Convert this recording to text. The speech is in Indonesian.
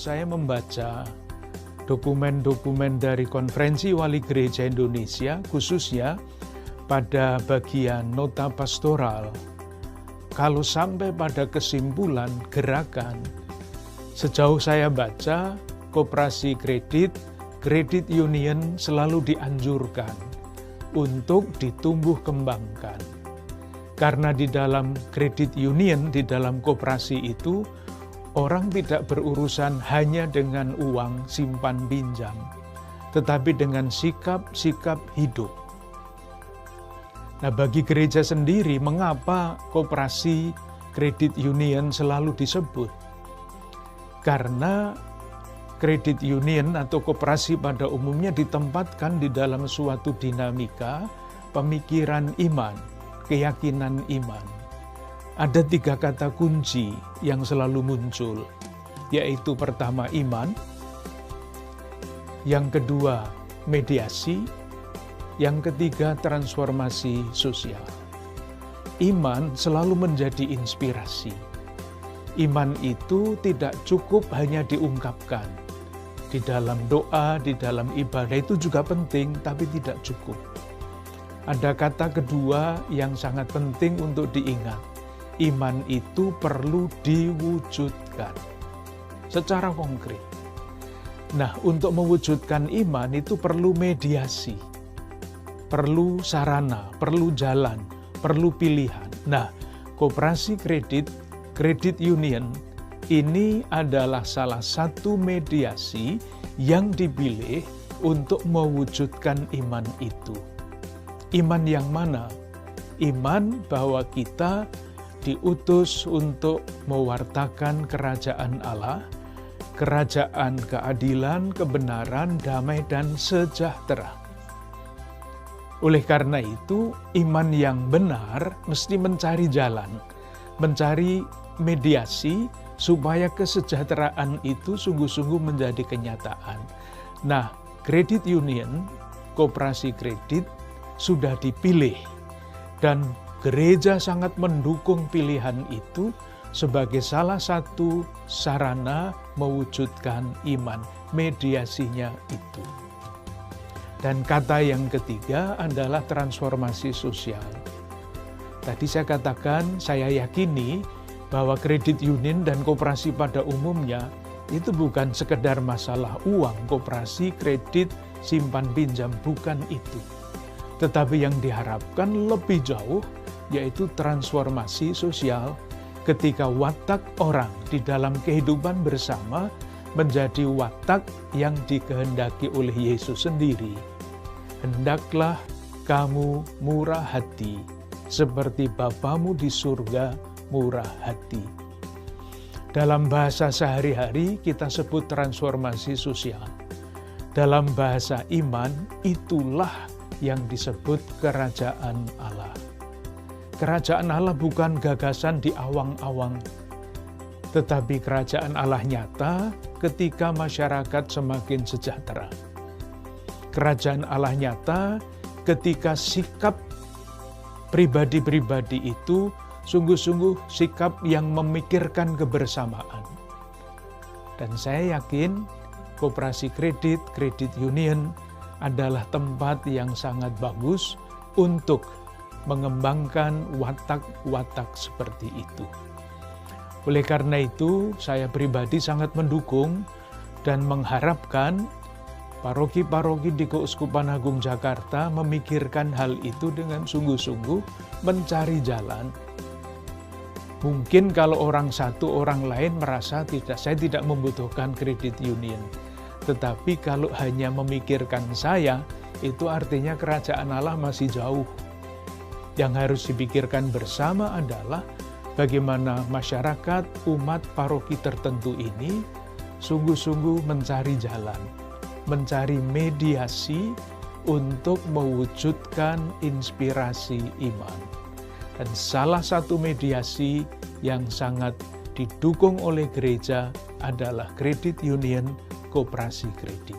saya membaca dokumen-dokumen dari Konferensi Wali Gereja Indonesia, khususnya pada bagian nota pastoral, kalau sampai pada kesimpulan gerakan, sejauh saya baca, koperasi kredit union selalu dianjurkan untuk ditumbuh kembangkan. Karena di dalam kredit union, di dalam koperasi itu, orang tidak berurusan hanya dengan uang simpan pinjam, tetapi dengan sikap-sikap hidup. Nah, bagi gereja sendiri, mengapa koperasi kredit union selalu disebut? Karena kredit union atau koperasi pada umumnya ditempatkan di dalam suatu dinamika pemikiran iman, keyakinan iman. Ada 3 kata kunci yang selalu muncul, yaitu pertama iman, yang kedua mediasi, yang ketiga transformasi sosial. Iman selalu menjadi inspirasi. Iman itu tidak cukup hanya diungkapkan. Di dalam doa, di dalam ibadah itu juga penting, tapi tidak cukup. Ada kata kedua yang sangat penting untuk diingat. Iman itu perlu diwujudkan secara konkret. Nah, untuk mewujudkan iman itu perlu mediasi, perlu sarana, perlu jalan, perlu pilihan. Nah, koperasi kredit union ini adalah salah satu mediasi yang dipilih untuk mewujudkan iman itu. Iman yang mana? Iman bahwa kita diutus untuk mewartakan kerajaan Allah, kerajaan keadilan, kebenaran, damai, dan sejahtera. Oleh karena itu, iman yang benar mesti mencari jalan, mencari mediasi, supaya kesejahteraan itu sungguh-sungguh menjadi kenyataan. Nah, kredit union, koperasi kredit, sudah dipilih, dan gereja sangat mendukung pilihan itu sebagai salah satu sarana mewujudkan iman, mediasinya itu. Dan kata yang ketiga adalah transformasi sosial. Tadi saya katakan, saya yakini bahwa kredit union dan koperasi pada umumnya itu bukan sekedar masalah uang, koperasi, kredit, simpan pinjam, bukan itu. Tetapi yang diharapkan lebih jauh, yaitu transformasi sosial ketika watak orang di dalam kehidupan bersama menjadi watak yang dikehendaki oleh Yesus sendiri. Hendaklah kamu murah hati, seperti Bapamu di surga murah hati. Dalam bahasa sehari-hari kita sebut transformasi sosial. Dalam bahasa iman, itulah yang disebut kerajaan Allah. Kerajaan Allah bukan gagasan di awang-awang, tetapi kerajaan Allah nyata ketika masyarakat semakin sejahtera. Kerajaan Allah nyata ketika sikap pribadi-pribadi itu sungguh-sungguh sikap yang memikirkan kebersamaan. Dan saya yakin koperasi kredit union adalah tempat yang sangat bagus untuk mengembangkan watak-watak seperti itu. Oleh karena itu, saya pribadi sangat mendukung dan mengharapkan paroki-paroki di Keuskupan Agung Jakarta memikirkan hal itu dengan sungguh-sungguh mencari jalan. Mungkin kalau orang satu, orang lain merasa saya tidak membutuhkan kredit union. Tetapi kalau hanya memikirkan saya, itu artinya kerajaan Allah masih jauh. Yang harus dipikirkan bersama adalah bagaimana masyarakat, umat paroki tertentu ini sungguh-sungguh mencari jalan, mencari mediasi untuk mewujudkan inspirasi iman. Dan salah satu mediasi yang sangat didukung oleh gereja adalah kredit union, koperasi kredit.